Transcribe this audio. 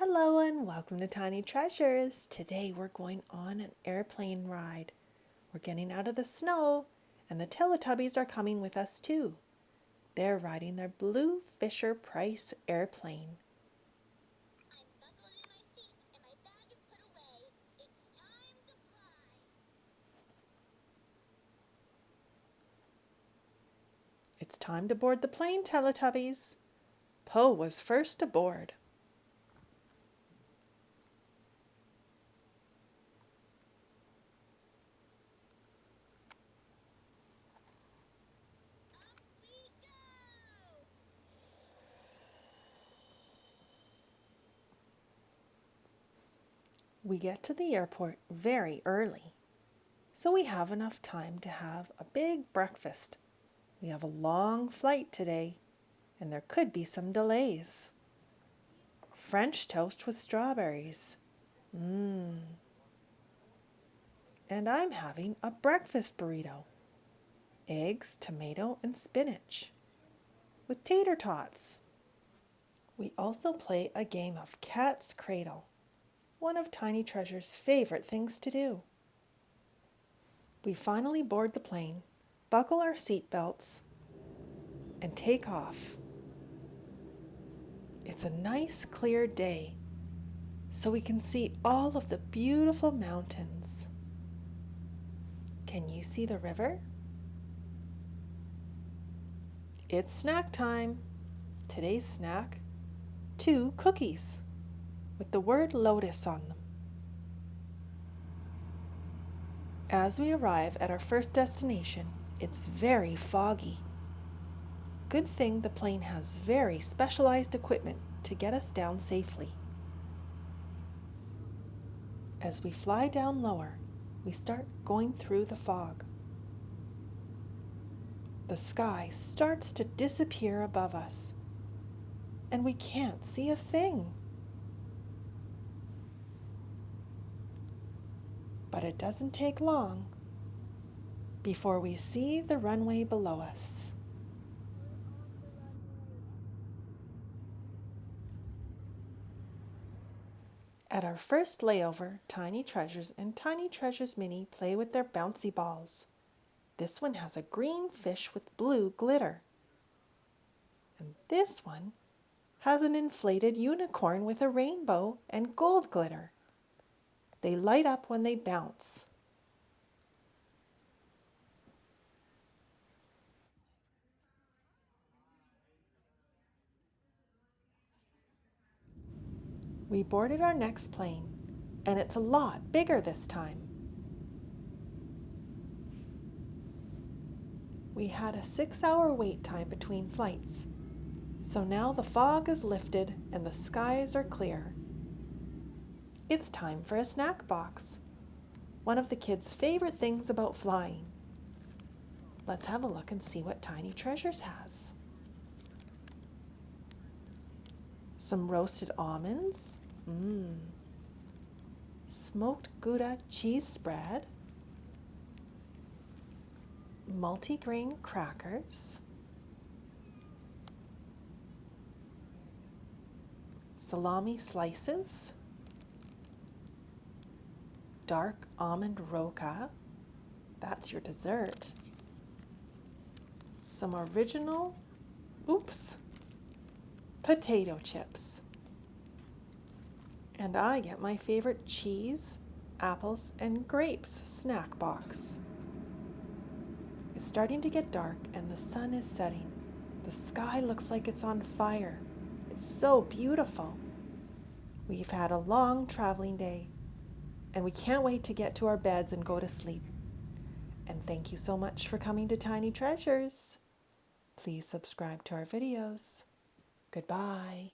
Hello and welcome to Tiny Treasures. Today we're going on an airplane ride. We're getting out of the snow and the Teletubbies are coming with us too. They're riding their blue Fisher-Price airplane. I'm buckled in my seat and my bag is put away. It's time to fly. It's time to board the plane, Teletubbies. Poe was first aboard. Up we go! We get to the airport very early, so we have enough time to have a big breakfast. We have a long flight today, and there could be some delays. French toast with strawberries. Mmm. And I'm having a breakfast burrito. Eggs, tomato, and spinach. With tater tots. We also play a game of Cat's Cradle, one of Tiny Treasure's favorite things to do. We finally board the plane, buckle our seat belts, and take off. It's a nice clear day, so we can see all of the beautiful mountains. Can you see the river? It's snack time. Today's snack, 2 cookies with the word Lotus on them. As we arrive at our first destination, it's very foggy. Good thing the plane has very specialized equipment to get us down safely. As we fly down lower, we start going through the fog. The sky starts to disappear above us, and we can't see a thing. But it doesn't take long before we see the runway below us. At our first layover, Tiny Treasures and Tiny Treasures Mini play with their bouncy balls. This one has a green fish with blue glitter. And this one has an inflated unicorn with a rainbow and gold glitter. They light up when they bounce. We boarded our next plane, and it's a lot bigger this time. We had a 6-hour wait time between flights, so now the fog is lifted and the skies are clear. It's time for a snack box, one of the kids' favorite things about flying. Let's have a look and see what Tiny Treasures has. Some roasted almonds, smoked Gouda cheese spread, multigrain crackers, salami slices, dark almond roca, that's your dessert, some original, potato chips. And I get my favorite cheese, apples, and grapes snack box. It's starting to get dark and the sun is setting. The sky looks like it's on fire. It's so beautiful. We've had a long traveling day, and we can't wait to get to our beds and go to sleep. And thank you so much for coming to Tiny Treasures. Please subscribe to our videos. Goodbye.